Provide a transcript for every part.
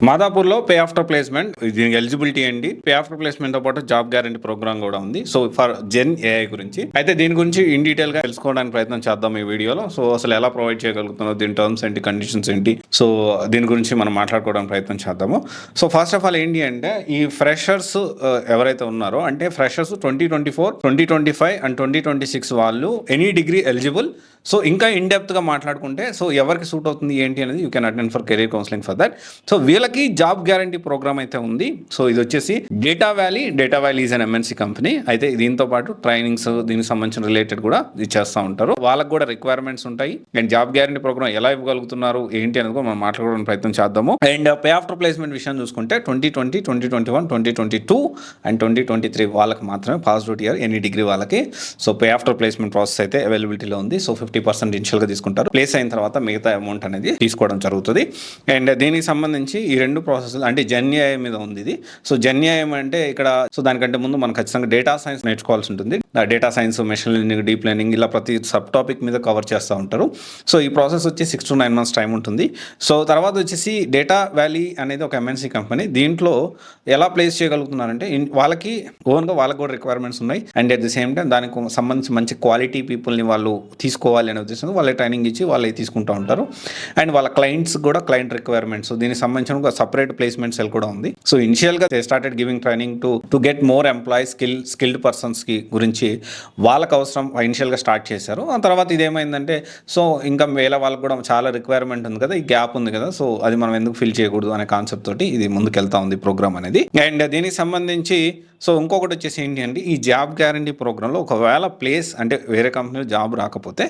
మాదాపూర్లో pay after placement దీనికి eligibility ఏంటి, pay after placement తో పాటు జాబ్ గ్యారంటీ ప్రోగ్రామ్ కూడా ఉంది. సో ఫర్ జెన్ ఏఐ గురించి అయితే దీని గురించి ఇన్ డీటెయిల్ గా తెలుసుకోవడానికి ప్రయత్నం చేద్దాం ఈ వీడియోలో. సో అసలు ఎలా ప్రొవైడ్ చేయగలుగుతున్నారు, దీని టర్మ్స్ ఏంటి, కండిషన్స్ ఏంటి, సో దీని గురించి మనం మాట్లాడుకోవడానికి ప్రయత్నం చేద్దాము. సో ఫస్ట్ ఆఫ్ ఆల్ ఏంటి అంటే ఈ ఫ్రెషర్స్ ఎవరైతే ఉన్నారో అంటే ఫ్రెషర్స్ 2024, 2025 అండ్ 2026 వాళ్ళు ఎనీ డిగ్రీ ఎలిజిబుల్. సో ఇంకా ఇన్ డెప్త్ గా మాట్లాడుకుంటే సో ఎవరికి సూట్ అవుతుంది ఏంటి అనేది you can attend for career counselling for that. So వీళ్ళకి జాబ్ గ్యారంటీ ప్రోగ్రామ్ అయితే ఉంది. సో ఇది వచ్చేసి data valley is an MNC company. అయితే దీంతో పాటు ట్రైనింగ్స్ దీనికి సంబంధించిన రిలేటెడ్ కూడా ఇది చేస్తూ ఉంటారు. వాళ్ళకి కూడా రిక్వైర్మెంట్స్ ఉంటాయి. అండ్ జాబ్ గ్యారంటీ ప్రోగ్రామ్ ఎలా ఇవ్వగలుగుతున్నారు ఏంటి అనేది కూడా మనం మాట్లాడుకోవడానికి ప్రయత్నం చేద్దాము. అండ్ పే ఆఫ్టర్ ప్లేస్మెంట్ విషయం చూసుకుంటే 2020, 2021, 2022 అండ్ 2023 వాళ్ళకి మాత్రమే pass out year any degree వాళ్ళకి. So pay after placement process అయితే అవైలబిలిటీలో ఉంది. సో 50% ఇనిషియల్ గా తీసుకుంటారు. ప్లేస్ అయిన తర్వాత మిగతా అమౌంట్ అనేది తీసుకోవడం జరుగుతుంది. అండ్ దీనికి సంబంధించి ఈ రెండు ప్రాసెస్ అంటే జెన్ఏఐ మీద ఉంది ఇది. సో జెన్ఏఐ అంటే ఇక్కడ సో దానికంటే ముందు మనం ఖచ్చితంగా డేటా సైన్స్ నేర్చుకోవాల్సి ఉంటుంది. Data science, machine learning, deep learning ఇలా ప్రతి సబ్ టాపిక్ మీద కవర్ చేస్తూ ఉంటారు. సో ఈ ప్రాసెస్ వచ్చి 6 to 9 months టైం ఉంటుంది. సో తర్వాత వచ్చేసి డేటా వ్యాలీ అనేది ఒక ఎంఎన్సీ కంపెనీ. దీంట్లో ఎలా ప్లేస్ చేయగలుగుతున్నారంటే వాళ్ళకి ఓన్గా వాళ్ళకి కూడా రిక్వైర్మెంట్స్ ఉన్నాయి. And at the same time దానికి సంబంధించి మంచి క్వాలిటీ పీపుల్ని వాళ్ళు తీసుకోవాలి అనే ఉద్దేశంతో వాళ్ళే ట్రైనింగ్ ఇచ్చి వాళ్ళే తీసుకుంటూ ఉంటారు. అండ్ వాళ్ళ క్లయింట్స్ కూడా క్లయింట్ రిక్వైర్మెంట్స్ దీనికి సంబంధించిన ఒక సపరేట్ ప్లేస్మెంట్ సెల్ కూడా ఉంది. సో ఇనిషియల్గా they started giving training to get more employees skilled పర్సన్స్కి గురించి వాళ్ళకి అవసరం ఇనిషియల్గా స్టార్ట్ చేశారు. ఆ తర్వాత ఇదేమైందంటే సో ఇంకా వేరే వాళ్ళకి కూడా చాలా రిక్వైర్మెంట్ ఉంది కదా, ఈ గ్యాప్ ఉంది కదా, సో అది మనం ఎందుకు ఫిల్ చేయకూడదు అనే కాన్సెప్ట్ తోటి ఇది ముందుకెళ్తా ఉంది ప్రోగ్రామ్ అనేది. అండ్ దీనికి సంబంధించి సో ఇంకొకటి వచ్చేసి ఏంటి అంటే ఈ జాబ్ గ్యారంటీ ప్రోగ్రాంలో ఒకవేళ ప్లేస్ అంటే వేరే కంపెనీలో జాబ్ రాకపోతే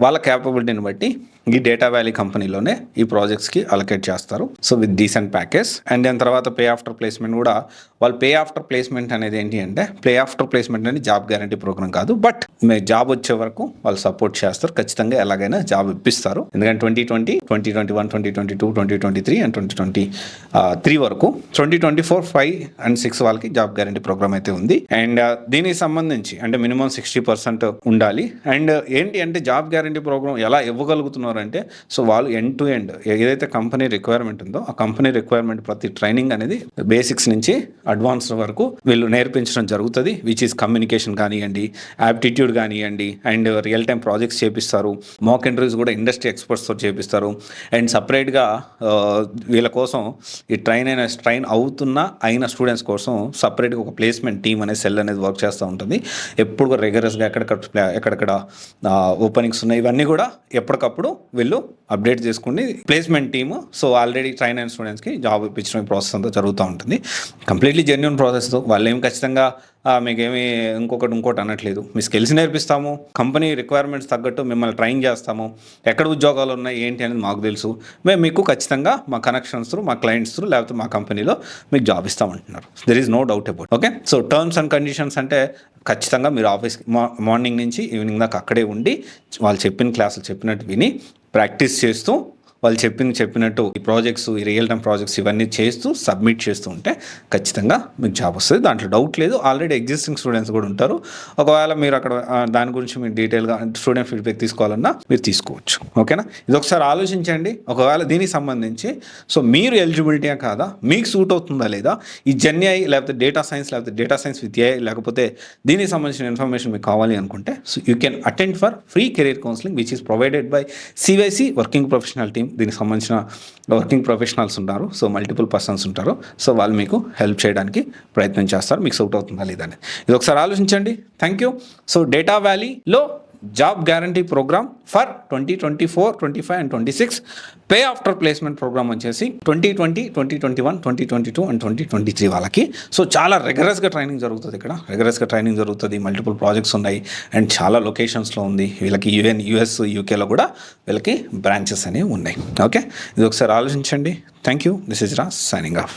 వాళ్ళ క్యాపబిలిటీని బట్టి ఈ డేటా వ్యాలీ కంపెనీలోనే ఈ ప్రాజెక్ట్స్కి అలొకేట్ చేస్తారు. So with decent package. And దాని తర్వాత పే ఆఫ్టర్ ప్లేస్మెంట్ కూడా వాళ్ళు పే ఆఫ్టర్ ప్లేస్మెంట్ అనేది ఏంటి అంటే పే ఆఫ్టర్ ప్లేస్మెంట్ అనేది జాబ్ గ్యారంటీ ప్రోగ్రామ్ కాదు, బట్ మీ జాబ్ వచ్చే వరకు వాళ్ళు సపోర్ట్ చేస్తారు. ఖచ్చితంగా ఎలాగైనా జాబ్ ఇప్పిస్తారు. ఎందుకంటే 2020, 2021, 2022, 2023 అండ్ 2023 వరకు 2024, 5 and 6 వాళ్ళకి జాబ్ గ్యారంటీ ప్రోగ్రామ్ అయితే ఉంది. అండ్ దీనికి సంబంధించి అంటే మినిమం 60% ఉండాలి. అండ్ ఏంటి అంటే జాబ్ గ్యారంటీ ప్రోగ్రామ్ ఎలా ఇవ్వగలుగుతున్నారు అంటే సో వాళ్ళు ఎండ్ టు ఎండ్ ఏదైతే కంపెనీ రిక్వైర్మెంట్ ఉందో ఆ కంపెనీ రిక్వైర్మెంట్ ప్రతి ట్రైనింగ్ అనేది బేసిక్స్ నుంచి అడ్వాన్స్ వరకు వీళ్ళు నేర్పించడం జరుగుతుంది. విచ్ ఈస్ కమ్యూనికేషన్ కానివ్వండి, యాప్టిట్యూడ్ కానివ్వండి, అండ్ రియల్ టైం ప్రాజెక్ట్స్ చేపిస్తారు. మాక్ ఇంటర్వ్యూస్ కూడా ఇండస్ట్రీ ఎక్స్పర్ట్స్తో చేపిస్తారు. అండ్ సపరేట్గా వీళ్ళ కోసం ఈ ట్రైన్ అయిన స్టూడెంట్స్ కోసం సపరేట్గా ఒక ప్లేస్మెంట్ టీమ్ అనే సెల్ అనేది వర్క్ చేస్తూ ఉంటుంది. ఎప్పుడు కూడా రెగ్యులర్స్గా ఎక్కడెక్కడ ఓపెనింగ్స్ ఉన్నాయి ఇవన్నీ కూడా ఎప్పటికప్పుడు వీళ్ళు అప్డేట్ చేసుకుని placement team so already train అయిన స్టూడెంట్స్కి జాబ్ ఇప్పించడం ప్రాసెస్ అంతా జరుగుతూ ఉంటుంది. కంప్లీట్లీ జెన్యూన్ ప్రాసెస్తో వాళ్ళు ఏం ఖచ్చితంగా మీకేమి ఇంకోటి అనట్లేదు. మీ స్కిల్స్ నేర్పిస్తాము, కంపెనీ రిక్వైర్మెంట్స్ తగ్గట్టు మిమ్మల్ని ట్రైన్ చేస్తాము, ఎక్కడ ఉద్యోగాలు ఉన్నాయి ఏంటి అనేది మాకు తెలుసు, మేము మీకు ఖచ్చితంగా మా కనెక్షన్స్ త్రూ, మా క్లయింట్స్ త్రూ లేకపోతే మా కంపెనీలో మీకు జాబ్ ఇస్తామంటున్నారు. There is no doubt about. Okay, so terms and conditions అంటే ఖచ్చితంగా మీరు ఆఫీస్కి మార్నింగ్ నుంచి ఈవినింగ్ దాకా అక్కడే ఉండి వాళ్ళు చెప్పిన క్లాసులు చెప్పినట్టు విని ప్రాక్టీస్ చేస్తూ వాళ్ళు చెప్పినట్టు ఈ ప్రాజెక్ట్స్, ఈ రియల్ టైమ్ ప్రాజెక్ట్స్ ఇవన్నీ చేస్తూ సబ్మిట్ చేస్తూ ఉంటే ఖచ్చితంగా మీకు జాబ్ వస్తుంది. దాంట్లో డౌట్ లేదు. ఆల్రెడీ ఎగ్జిస్టింగ్ స్టూడెంట్స్ కూడా ఉంటారు. ఒకవేళ మీరు అక్కడ దాని గురించి మీరు డీటెయిల్గా స్టూడెంట్ ఫీడ్బ్యాక్ తీసుకోవాలన్నా మీరు తీసుకోవచ్చు. ఓకేనా, ఇది ఒకసారి ఆలోచించండి. ఒకవేళ దీనికి సంబంధించి సో మీరు ఎలిజిబిలిటీయా కాదా, మీకు సూట్ అవుతుందా లేదా, ఈ జెన్ఏఐ లేకపోతే డేటా సైన్స్ విత్ ఏఐ లేకపోతే దీనికి సంబంధించిన ఇన్ఫర్మేషన్ మీకు కావాలి అనుకుంటే so you can attend for free career counselling which is provided by CYC working professional team. దీనికి సంబంధించిన వర్కింగ్ ప్రొఫెషనల్స్ ఉంటారు. సో మల్టిపుల్ పర్సన్స్ ఉంటారు. సో వాళ్ళు మీకు హెల్ప్ చేయడానికి ప్రయత్నం చేస్తారు. మీకు సూట్ అవుతుందా లేదా అనేది ఇది ఒకసారి ఆలోచించండి. Thank you. సో డేటా వ్యాలీలో job guarantee programme for 2024, 25 and 26 pay after placement programme వచ్చేసి 2020, 2021, 2022 అండ్ 2023 వాళ్ళకి. సో చాలా రెగ్యులర్స్గా ట్రైనింగ్ జరుగుతుంది. మల్టిపుల్ ప్రాజెక్ట్స్ ఉన్నాయి అండ్ చాలా లొకేషన్స్లో ఉంది. వీళ్ళకి యుఎస్, యూకేలో కూడా వీళ్ళకి బ్రాంచెస్ అనేవి ఉన్నాయి. ఓకే, ఇది ఒకసారి ఆలోచించండి. Thank you. This is Raj signing off.